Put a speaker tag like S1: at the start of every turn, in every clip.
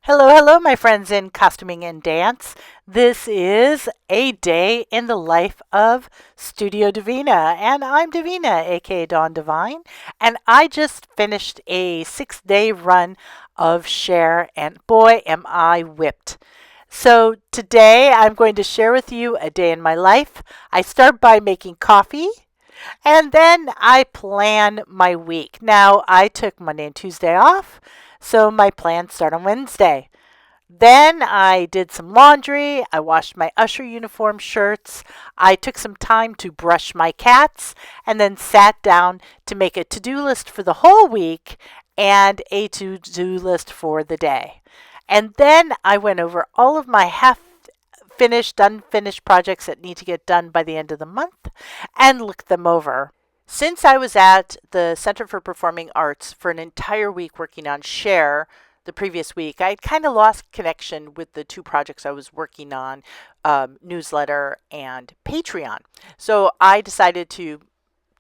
S1: Hello, hello, my friends in costuming and dance. This is a day in the life of Studio Divina, and I'm Divina, aka Dawn Divine, and I just finished a 6-day run of Share, and boy, am I whipped. So today I'm going to share with you a day in my life. I start by making coffee. And then I plan my week. Now, I took Monday and Tuesday off, so my plans start on Wednesday. Then I did some laundry. I washed my usher uniform shirts. I took some time to brush my cats and then sat down to make a to do list for the whole week and a to do list for the day. And then I went over all of my half finished, unfinished projects that need to get done by the end of the month and looked them over. Since I was at the Center for Performing Arts for an entire week working on Share the previous week, I had kind of lost connection with the two projects I was working on, newsletter and Patreon. So I decided to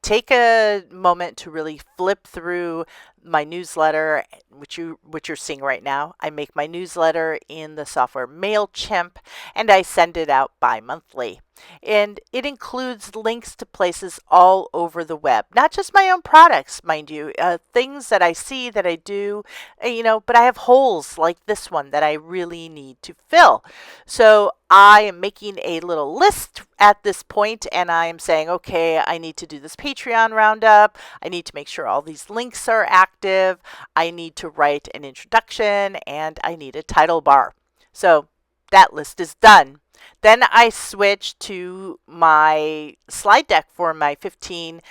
S1: take a moment to really flip through my newsletter, which you're seeing right now. I make my newsletter in the software MailChimp, and I send it out bi-monthly. And it includes links to places all over the web, not just my own products, mind you, things that I see that I do, but I have holes like this one that I really need to fill. So I am making a little list at this point, and I am saying, okay, I need to do this Patreon roundup. I need to make sure all these links are active. I need to write an introduction, and I need a title bar. So that list is done. Then I switch to my slide deck for my $15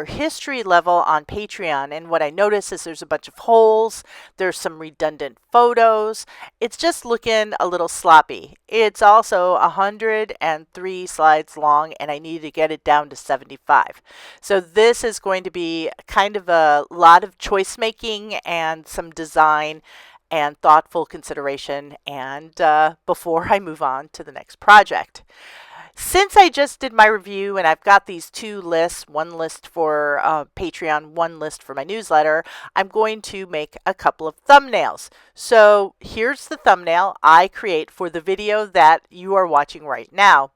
S1: history level on Patreon. And what I notice is there's a bunch of holes. There's some redundant photos. It's just looking a little sloppy. It's also 103 slides long, and I need to get it down to 75. So this is going to be kind of a lot of choice making and some design and thoughtful consideration and before I move on to the next project. Since I just did my review and I've got these two lists, one list for Patreon, one list for my newsletter, I'm going to make a couple of thumbnails. So here's the thumbnail I create for the video that you are watching right now.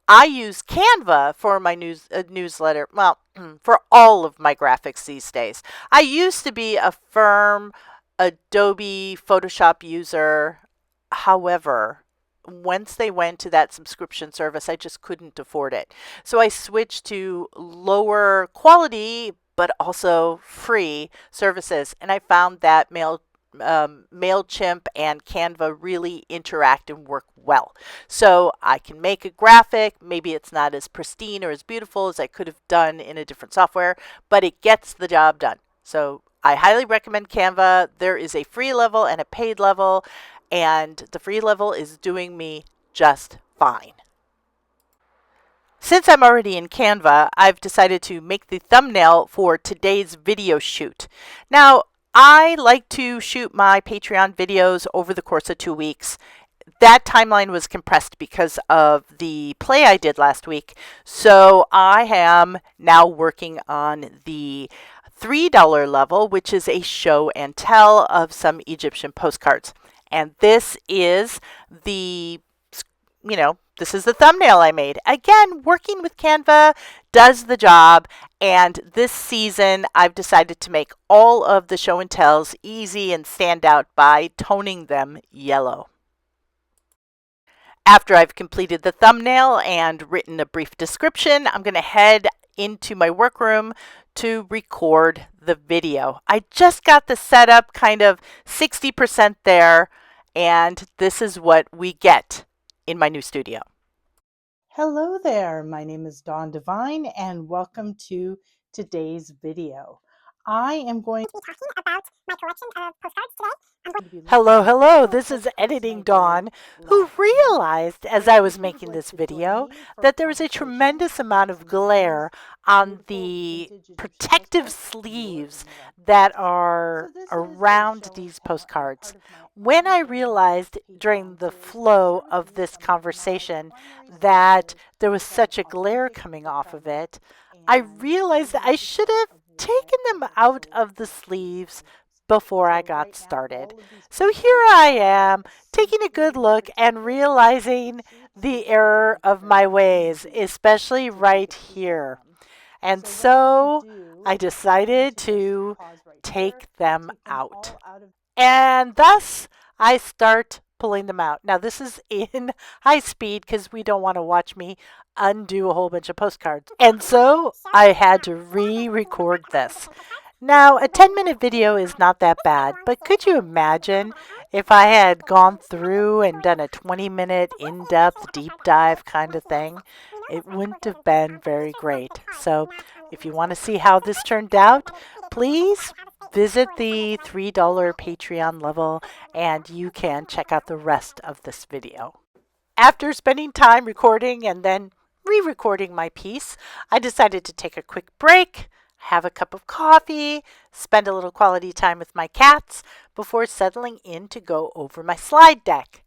S1: I use Canva for my newsletter, well, for all of my graphics these days. I used to be a firm Adobe Photoshop user. However, once they went to that subscription service, I just couldn't afford it. So I switched to lower quality, but also free services. And I found that MailChimp and Canva really interact and work well. So I can make a graphic. Maybe it's not as pristine or as beautiful as I could have done in a different software, but it gets the job done. So I highly recommend Canva. There is a free level and a paid level, and the free level is doing me just fine. Since I'm already in Canva, I've decided to make the thumbnail for today's video shoot. Now, I like to shoot my Patreon videos over the course of 2 weeks. That timeline was compressed because of the play I did last week. So I am now working on the $3 level, which is a show and tell of some Egyptian postcards. And this is this is the thumbnail I made. Again, working with Canva does the job. And this season, I've decided to make all of the show and tells easy and stand out by toning them yellow. After I've completed the thumbnail and written a brief description, I'm going to head into my workroom to record the video. I just got the setup kind of 60% there, and this is what we get in my new studio. Hello there, my name is Dawn Divine, and welcome to today's video. I am going to be talking about my collection of postcards today. Hello, this is Editing Dawn, who realized as I was making this video that there was a tremendous amount of glare on the protective sleeves that are around these postcards. When I realized during the flow of this conversation that there was such a glare coming off of it, I realized that I should have taken them out of the sleeves before I got started. So here I am, taking a good look and realizing the error of my ways, especially right here. And so I decided to take them out. And thus I start pulling them out. Now this is in high speed because we don't want to watch me undo a whole bunch of postcards. And so I had to re-record this. Now, a 10-minute video is not that bad, but could you imagine if I had gone through and done a 20-minute in-depth deep dive kind of thing? It wouldn't have been very great. So if you want to see how this turned out, please visit the $3 Patreon level and you can check out the rest of this video. After spending time recording and then re-recording my piece, I decided to take a quick break, have a cup of coffee, spend a little quality time with my cats before settling in to go over my slide deck.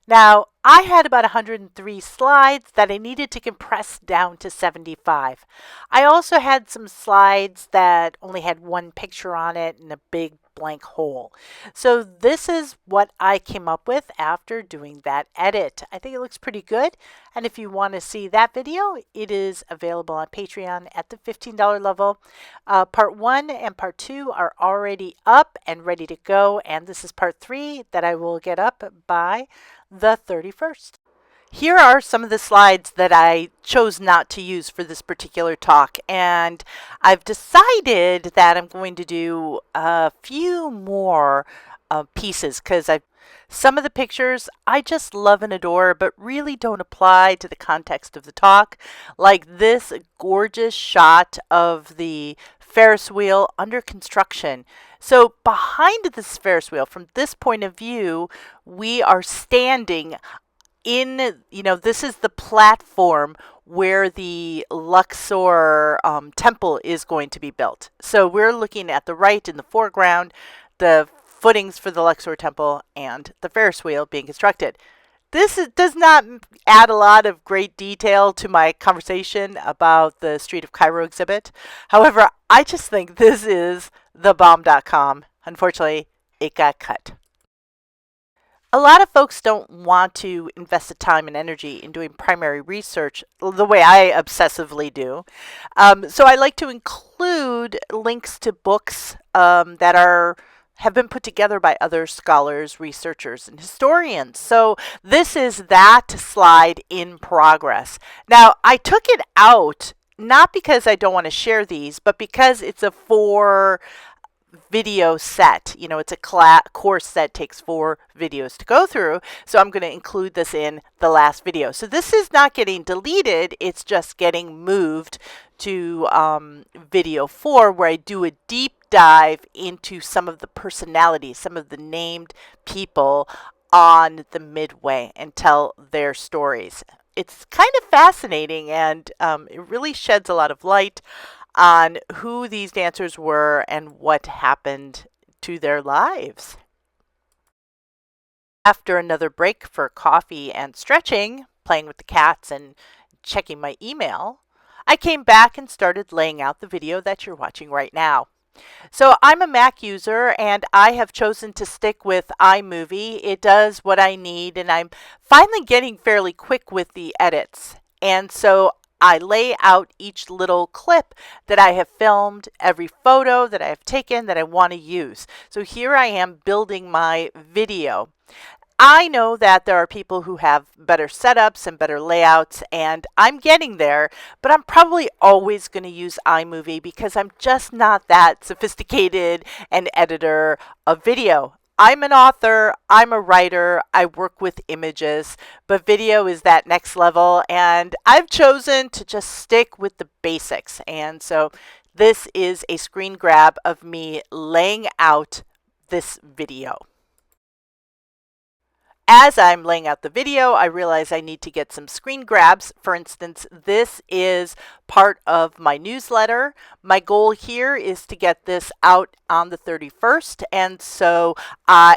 S1: Now, I had about 103 slides that I needed to compress down to 75. I also had some slides that only had one picture on it and a big blank hole. So this is what I came up with after doing that edit. I think it looks pretty good. And if you want to see that video, it is available on Patreon at the $15 level. Part 1 and Part 2 are already up and ready to go. And this is Part 3 that I will get up by the 31st. Here are some of the slides that I chose not to use for this particular talk, and I've decided that I'm going to do a few more pieces because some of the pictures I just love and adore but really don't apply to the context of the talk, like this gorgeous shot of the Ferris wheel under construction. So behind this Ferris wheel, from this point of view, we are standing in, this is the platform where the Luxor temple is going to be built. So we're looking at the right in the foreground, the footings for the Luxor temple and the Ferris wheel being constructed. This does not add a lot of great detail to my conversation about the Street of Cairo exhibit. However, I just think this is thebomb.com. Unfortunately, it got cut. A lot of folks don't want to invest the time and energy in doing primary research the way I obsessively do. So I like to include links to books that have been put together by other scholars, researchers, and historians. So this is that slide in progress. Now, I took it out not because I don't want to share these, but because it's a video set. It's a course that takes 4 videos to go through. So I'm going to include this in the last video. So this is not getting deleted. It's just getting moved to video 4, where I do a deep dive into some of the personalities, some of the named people on the Midway and tell their stories. It's kind of fascinating, and it really sheds a lot of light on who these dancers were and what happened to their lives. After another break for coffee and stretching, playing with the cats and checking my email, I came back and started laying out the video that you're watching right now. So I'm a Mac user and I have chosen to stick with iMovie. It does what I need, and I'm finally getting fairly quick with the edits. And so I lay out each little clip that I have filmed, every photo that I have taken that I want to use. So here I am building my video. I know that there are people who have better setups and better layouts, and I'm getting there, but I'm probably always going to use iMovie because I'm just not that sophisticated an editor of video. I'm an author, I'm a writer, I work with images, but video is that next level, and I've chosen to just stick with the basics. And so this is a screen grab of me laying out this video. As I'm laying out the video, I realize I need to get some screen grabs. For instance, this is part of my newsletter. My goal here is to get this out on the 31st, and so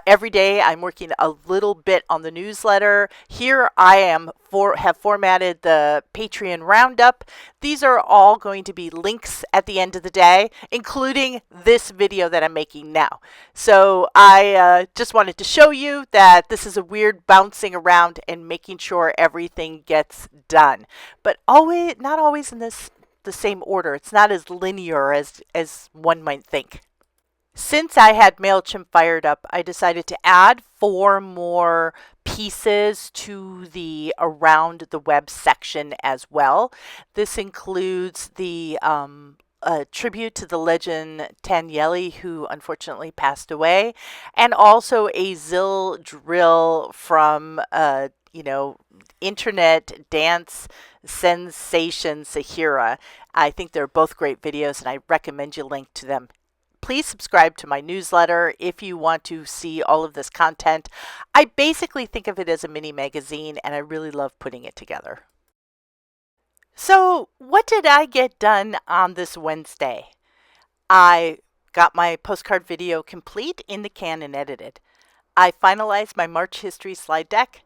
S1: every day I'm working a little bit on the newsletter. Here I have formatted the Patreon roundup. These are all going to be links at the end of the day, including this video that I'm making now. So I just wanted to show you that this is a weird bouncing around and making sure everything gets done, but not always in the same order. It's not as linear as one might think. Since I had MailChimp fired up, I decided to add 4 more pieces to the around the web section as well. This includes the tribute to the legend Tanyeli, who unfortunately passed away, and also a Zill drill from internet dance sensation Sahira. I think they're both great videos, and I recommend you link to them. Please subscribe to my newsletter if you want to see all of this content. I basically think of it as a mini magazine, and I really love putting it together. So, what did I get done on this Wednesday? I got my postcard video complete in the can and edited. I finalized my March history slide deck,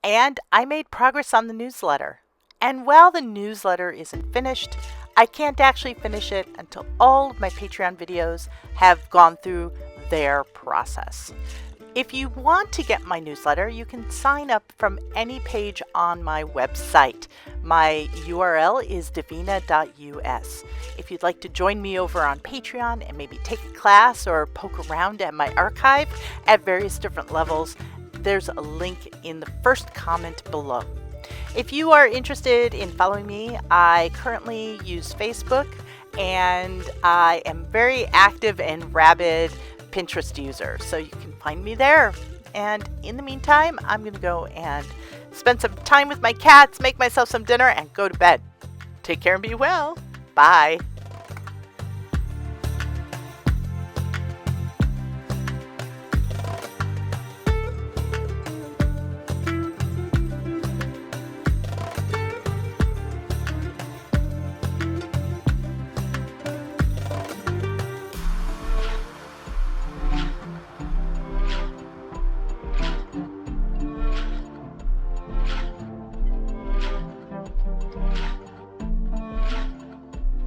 S1: and I made progress on the newsletter. And while the newsletter isn't finished, I can't actually finish it until all of my Patreon videos have gone through their process. If you want to get my newsletter, you can sign up from any page on my website. My URL is davina.us. If you'd like to join me over on Patreon and maybe take a class or poke around at my archive at various different levels, there's a link in the first comment below. If you are interested in following me, I currently use Facebook, and I am very active and rabid Pinterest user, so you can find me there. And in the meantime, I'm going to go and spend some time with my cats, make myself some dinner, and go to bed. Take care and be well. Bye.